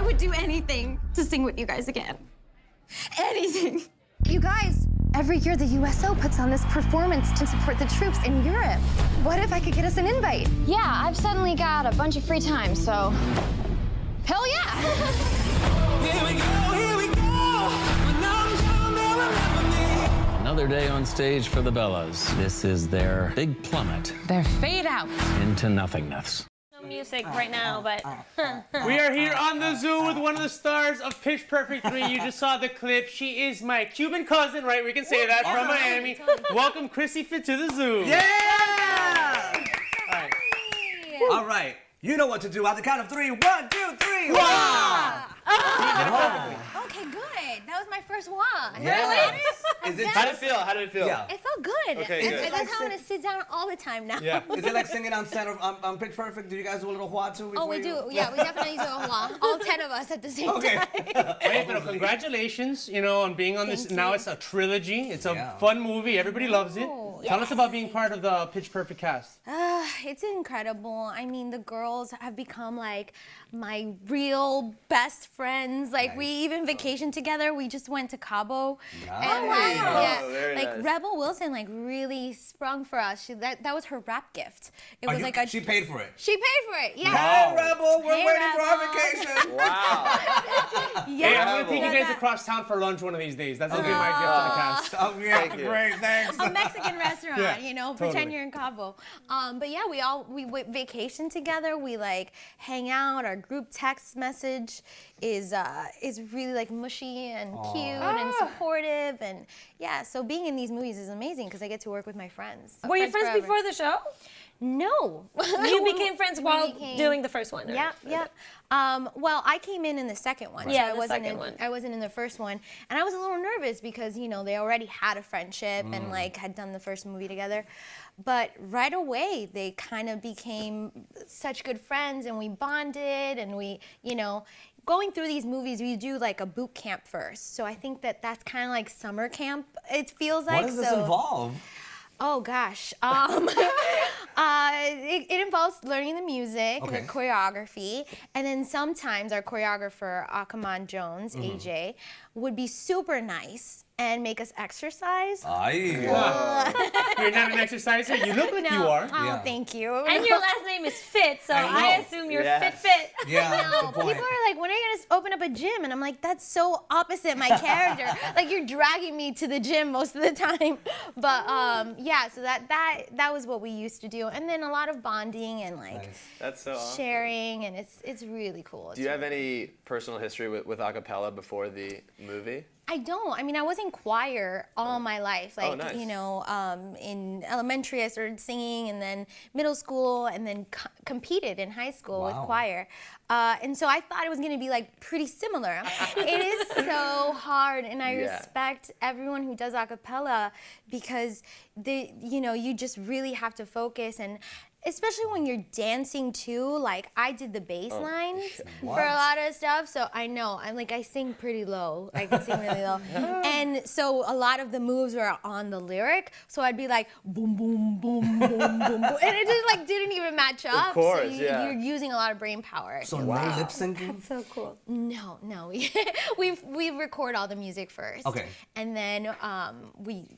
would do anything to sing with you guys again. Anything. You guys, every year the USO puts on this performance to support the troops in Europe. What if I could get us an invite? Yeah, I've suddenly got a bunch of free time, so hell yeah! Here we go, here we go. When I'm down, they'll remember me. Another day on stage for the Bellas. This is their big plummet Their fade out. into nothingness. Music right now, but We are here on the zoo with one of the stars of Pitch Perfect 3. You just saw the clip. She is my Cuban cousin, right? We can say that, from Miami. Welcome, Chrissie Fit, to the zoo. Yeah! All right. All right. You know what to do. At the count of 3. 1, 2, 3. Wow! Okay, good. That was my first one. Yes. Is it How did it feel? How did it feel? Yeah. It felt good. Okay, good. That's how I'm gonna sit down all the time now. Yeah. Is it like singing on set on Pitch Perfect? Do you guys do a little hua too? Oh, we do. Yeah, we definitely do a lot. All 10 of us at the same time. Hey, but congratulations, on being on this. Now it's a trilogy. It's a fun movie. Everybody loves it. Tell us about being part of the Pitch Perfect cast. It's incredible. I mean, the girls have become like my real best friends. Like we even vacationed together. We just went to Cabo. And, yeah, very like nice. Rebel Wilson like really sprung for us. That was her rap gift. It was like a She paid for it. She paid for it. Yeah. Hey, Rebel, we're Hey, waiting for our Rebel. vacation. Wow. Yeah. Hey, I'm going to take you guys across town for lunch one of these days. That's going to be my gift to the cast. Oh, yeah, great, thanks. A Mexican restaurant, Yeah, pretend totally. you're in Cabo. But yeah, we vacation together. We like hang out. Our group text message is really like mushy and cute and supportive, and yeah. So being in these movies is amazing because I get to work with my friends. were you friends forever. before the show? No. You became friends We while became- doing the first one. Yeah, yeah. Well, I came in the second one. Yeah, so the wasn't second one. I wasn't in the first one, and I was a little nervous because they already had a friendship and like had done the first movie together. But right away, they kind of became such good friends, and we bonded, and we, going through these movies, we do like a boot camp first. So I think that's kind of like summer camp. It feels like. What does this involve? Oh gosh, it involves learning the music, the choreography, and then sometimes our choreographer Akaman Jones, AJ, would be super nice and make us exercise. Ay. You're not an exerciser? You look like you are. Oh, Yeah. thank you. And your last name is Fit, so I assume you're Yes. Fit. Yeah, No, good point. people are like, when are you gonna open up a gym? And I'm like, that's so opposite my character. Like you're dragging me to the gym most of the time. But yeah, so that was what we used to do, and then a lot of bonding and like That's so awesome. sharing, and it's really cool. Do you have any personal history with acapella before the movie? I don't. I mean, I was in choir all my life. Like, nice. In elementary I started singing, and then middle school, and then competed in high school with choir. And so I thought it was going to be like pretty similar. It is so hard, and I respect everyone who does a cappella because you just really have to focus, and especially when you're dancing too. Like I did the bass lines for a lot of stuff, so I know I sing pretty low. I can sing really low, and so a lot of the moves were on the lyric. So I'd be like boom, boom, boom, boom, boom, boom, and it just like didn't even match up. Of course, so yeah. You're using a lot of brain power. So no lip syncing? So cool. No, we record all the music first. Okay. And then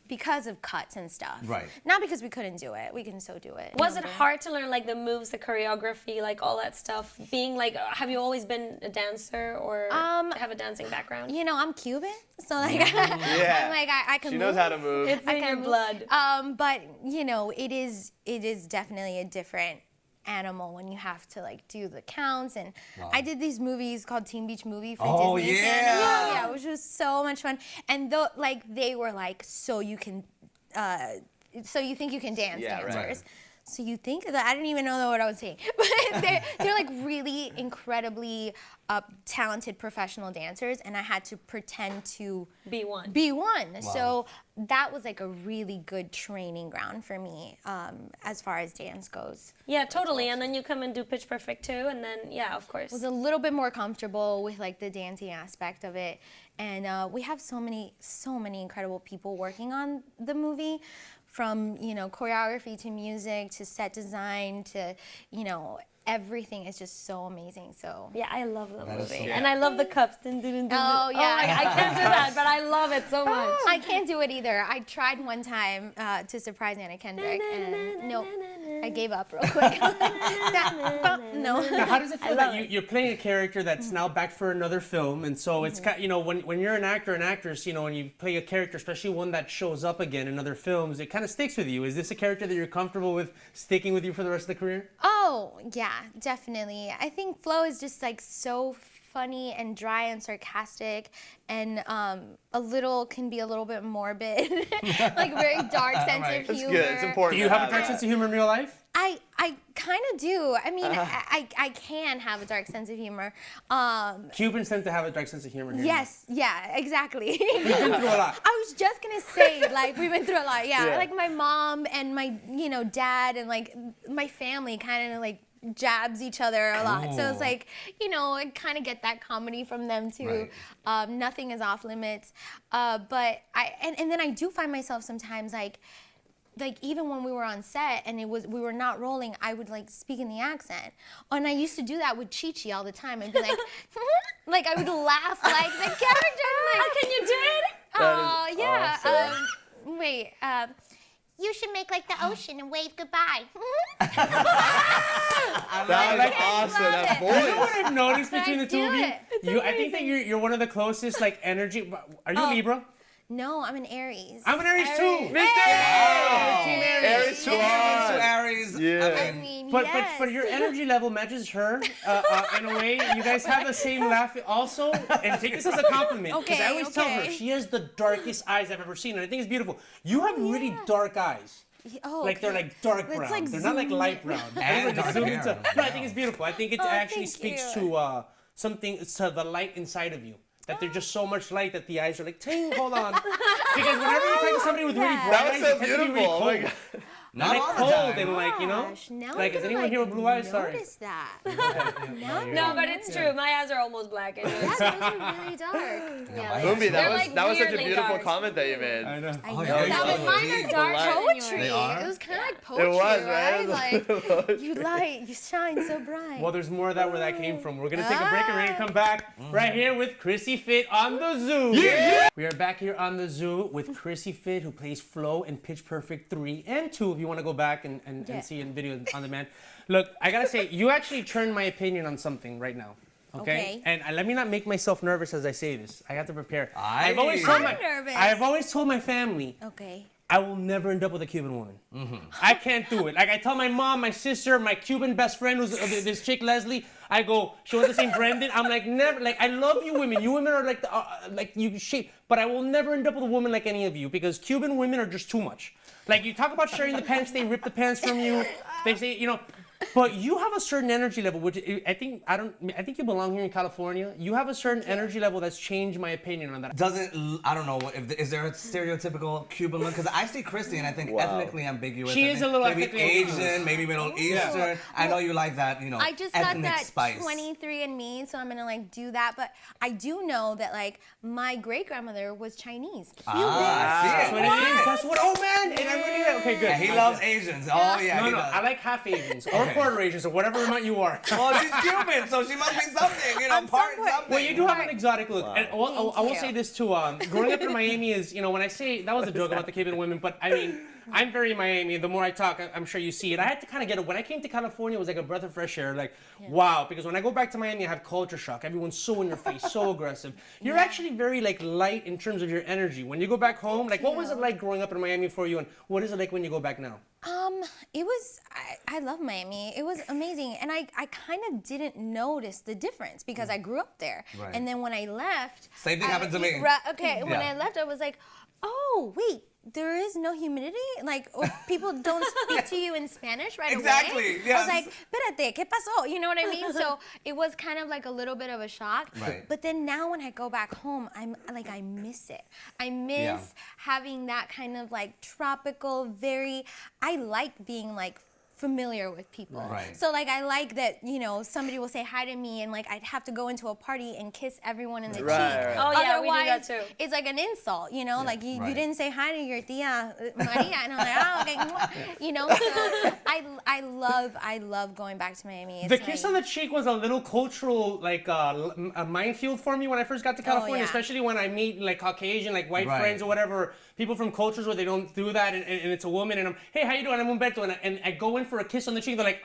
because of cuts and stuff. Right. Not because we couldn't do it. We can so do it. Was it hard to learn like the moves, the choreography, like all that stuff? Being like, have you always been a dancer or have a dancing background? I'm Cuban, so like, Yeah. I'm like I can. She knows move. how to move. It's in your blood. But it is definitely a different animal when you have to like do the counts, and I did these movies called Teen Beach Movie for Disney Channel. Yeah, which was so much fun. And they were like, so you think you can dance, Yeah, right. dancers. So you think that I didn't even know what I was saying, but they're like really incredibly talented professional dancers, and I had to pretend to Be one. Wow. So that was like a really good training ground for me as far as dance goes. Yeah, totally. And then you come and do Pitch Perfect too, and then of course. Was a little bit more comfortable with like the dancing aspect of it, and we have so many incredible people working on the movie. From choreography to music to set design to everything is just so amazing. So Yeah, I love the movie. so And I love the cups. Dun, dun, dun, dun, Oh, dun. yeah. I can't do that, but I love it so much. I can't do it either. I tried one time to surprise Anna Kendrick, and nope, I gave up real quick. No. Now, how does it feel that you're playing a character that's now back for another film, and so it's kind, you know, when you're an actor and actress, you know, and you play a character, especially one that shows up again in other films, it kind of sticks with you. Is this a character that you're comfortable with sticking with you for the rest of the career? Oh, yeah, definitely. I think Flo is just like so funny and dry and sarcastic, and can be a little bit morbid, like very dark sense of humor. It's good. It's important. Do you have a dark sense of humor in real life? I kind of do. I mean, I can have a dark sense of humor. Cubans tend to have a dark sense of humor. Here. Yes, yeah, exactly. We've been through a lot. I was just gonna say, like, we've been through a lot. Yeah, like my mom and my, dad and like my family kind of like jabs each other a lot. So it's like, I kind of get that comedy from them too. Right. Nothing is off limits. But and then I do find myself sometimes like even when we were on set and we were not rolling, I would like speak in the accent. And I used to do that with Chi-Chi all the time. I'd be like, like I would laugh like the character. Like, Can you do it? oh yeah. awesome. Wait. You should make like the ocean and wave goodbye. That's awesome. That You know voice. what I've noticed between the two of you? do it. I think that you're one of the closest like energy. Are you Libra? No, I'm an Aries. I'm an Aries too. Me too. Team Aries. Aries Two Aries. Yeah. I mean, But yes. but your energy level matches her in a way. You guys have the same laugh also, and take this as a compliment because I always tell her Okay. she has the darkest eyes I've ever seen, and I think it's beautiful. You have really dark eyes. Oh, Like they're like dark Let's, brown. like, They're not like zoom light in. brown. And Everybody dark zoom hair. into- No, I think it's beautiful. I think it actually thank speaks you. to something to the light inside of you. That there's just so much light that the eyes are like, ting, hold on. Because whenever you talk to somebody with really bright That eyes, was so they tend to be really beautiful. Oh my cold. God. Not Like all the cold time. and like, Gosh, now like I'm is anyone gonna, here with blue eyes? Sorry. Notice that. No, but it's true. My eyes are almost black. Anyways. Yeah, those are really dark. Yeah, Boombi, They're, that like, was such a weirdly beautiful dark. comment that you made. I know. I know. yeah, That was so mine deep. are dark Light. poetry. They are? It was kind of like poetry, was, right? man. Like you light, you shine so bright. Well, there's more of that where that came from. We're gonna take a break and we're gonna come back right here with Chrissie Fit on the Zoo. Yeah. We are back here on the Zoo with Chrissie Fit, who plays Flo in Pitch Perfect 3 and 2. If you want to go back and see in video on demand. Look, I gotta say, you actually turned my opinion on something right now. Okay. And let me not make myself nervous as I say this. I have to prepare. I've always told my family. Okay. I will never end up with a Cuban woman. I can't do it. Like I tell my mom, my sister, my Cuban best friend, who's this chick Leslie. I go, she went to St. Brendan. I'm like, never. Like I love you women. You women are like like you shape. But I will never end up with a woman like any of you because Cuban women are just too much. Like you talk about sharing the pants, they rip the pants from you. They say, but you have a certain energy level, which I think you belong here in California. You have a certain energy level that's changed my opinion on that. I don't know, is there a stereotypical Cuban look? Because I see Chrissie and I think ethnically ambiguous. She is a little maybe ethnically Asian, maybe Middle Eastern. I know you like that, I just got ethnic that spice. 23andMe, so I'm gonna like do that. But I do know that like my great grandmother was Chinese. Cuban. I see it. That's what. Oh man! And I really okay, good. And he loves Asians. Oh yeah. No, he no, does. I like half Asians or quarter Asians or whatever amount you are. Well, she's Cuban, so she must be something, part something. Well, you do have an exotic look. And I will you. say this too. Growing up in Miami is, when I say that was a joke about the Cuban women, but I mean, I'm very Miami. The more I talk, I'm sure you see it. I had to kind of get it. When I came to California, it was like a breath of fresh air. Like, wow. Because when I go back to Miami, I have culture shock. Everyone's so in your face, so aggressive. You're actually very like light in terms of your energy. When you go back home, like what was it like growing up in Miami for you, and what is it like when you go back now? It was, I love Miami. It was amazing. And I kind of didn't notice the difference because I grew up there. Right. And then when I left. Same thing happened to me. Okay, when I left, I was like, oh, wait, there is no humidity? Like, people don't speak to you in Spanish right Exactly, away? yes. I was like, espérate, ¿qué pasó? You know what I mean? So it was kind of like a little bit of a shock. Right. But then now when I go back home, I miss it. I miss having that kind of like tropical, I like being like familiar with people. Right. So like I like that, you know, somebody will say hi to me and like I'd have to go into a party and kiss everyone in the cheek. Right. Oh yeah, we do that Otherwise, too. it's like an insult, you know, like you Right. didn't say hi to your tia Maria, and I'm like, oh, okay, mwah. You know. So I love going back to Miami. It's The kiss like- on the cheek was a little cultural, like a minefield for me when I first got to California, yeah. especially when I meet like Caucasian, like white Right. friends or whatever, people from cultures where they don't do that, and it's a woman, and I'm, hey, how you doing? I'm Humberto, and I go in for a kiss on the cheek, they're like,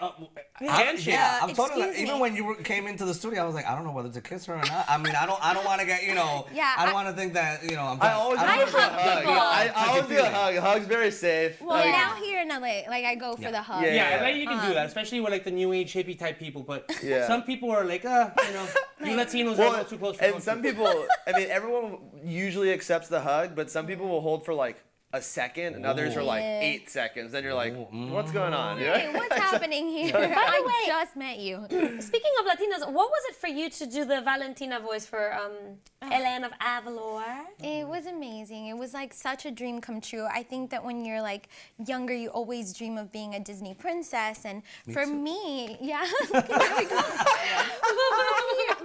handshake. I'm totally. excuse Even me. when you came into the studio, I was like, I don't know whether to kiss her or not. I mean, I don't want to get, you know. Yeah, I don't want to think that, you know. I always do a hug. I always do a hug. A hug's very safe. Well, now here in LA, like I go for the hug. Yeah, I think you can do that, especially with like the new age hippie type people. But Yeah. some people are like, you know, you Latinos are a little too close for and comfort. some people, I mean, everyone usually accepts the hug, but some people will hold for like a second, and others are like 8 seconds. Then you're like, what's going on? Hey, what's happening here? By the I way- just met you. Speaking of Latinos, what was it for you to do the Valentina voice for Ellen of Avalor? It was amazing. It was like such a dream come true. I think that when you're like younger, you always dream of being a Disney princess, and for me, yeah.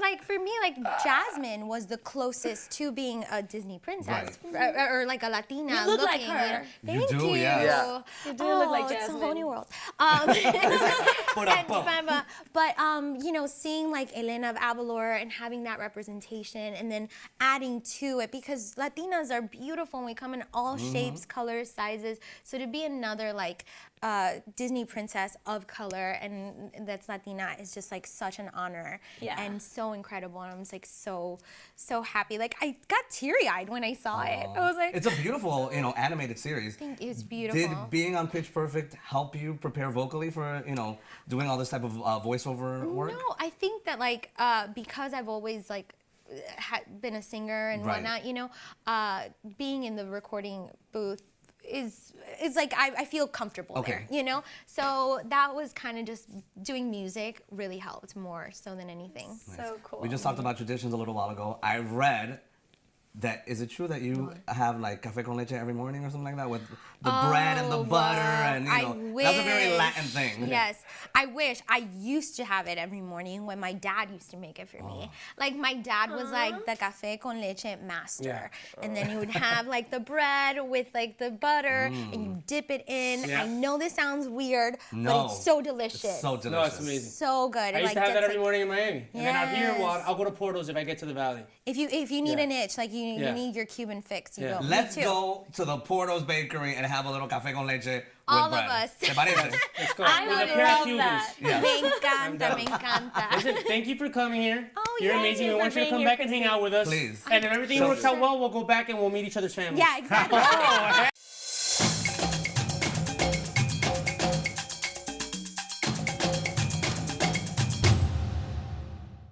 Like for me, like Jasmine was the closest to being a Disney princess, or like a Latina. You look like looking, her. Thank You do, you. yeah. Yeah. You do look like It's a whole Jasmine. new world. You know, seeing like Elena of Avalor and having that representation, and then adding to it, because Latinas are beautiful and we come in all shapes, colors, sizes. So to be another like Disney princess of color and that's Latina is just like such an honor and so incredible. And I'm just like so happy. Like I got teary-eyed when I saw it. I was like, It's a beautiful, you know, animated series. it's beautiful. Did being on Pitch Perfect help you prepare vocally for, you know, doing all this type of voiceover work? No, I think that like because I've always like been a singer and Right. whatnot, you know, being in the recording booth is like I feel comfortable there, you know. So that was kind of just doing music really helped more so than anything. So cool. We just talked about traditions a little while ago. I read that, is it true that you have like café con leche every morning or something like that with the bread and the butter and, you know, that's a very Latin thing. Yes, I wish. I used to have it every morning when my dad used to make it for me. Like my dad was like the café con leche master. And then you would have like the bread with like the butter and you dip it in. Yeah. I know this sounds weird, No. but it's so delicious. It's so delicious. No, it's amazing. So good. I It, used like, to have that gets, every like- morning in Miami. And then out here, well, Yes. I'll go to Porto's if I get to the valley. If you need an itch, like you Yeah. need your Cuban fix, you Yeah. go. Me Let's too. go to the Porto's Bakery and have a little café con leche with All of bread. us. ¿Te parece? Let's go. I With a would pair of love Cubans. that. Yeah. Me encanta, me encanta. Listen, thank you for coming here. Oh, You're yeah, amazing. you We for want you to being come here, back and hang out with us. Please. And if everything works out well, we'll go back and we'll meet each other's families. Yeah, exactly. Oh,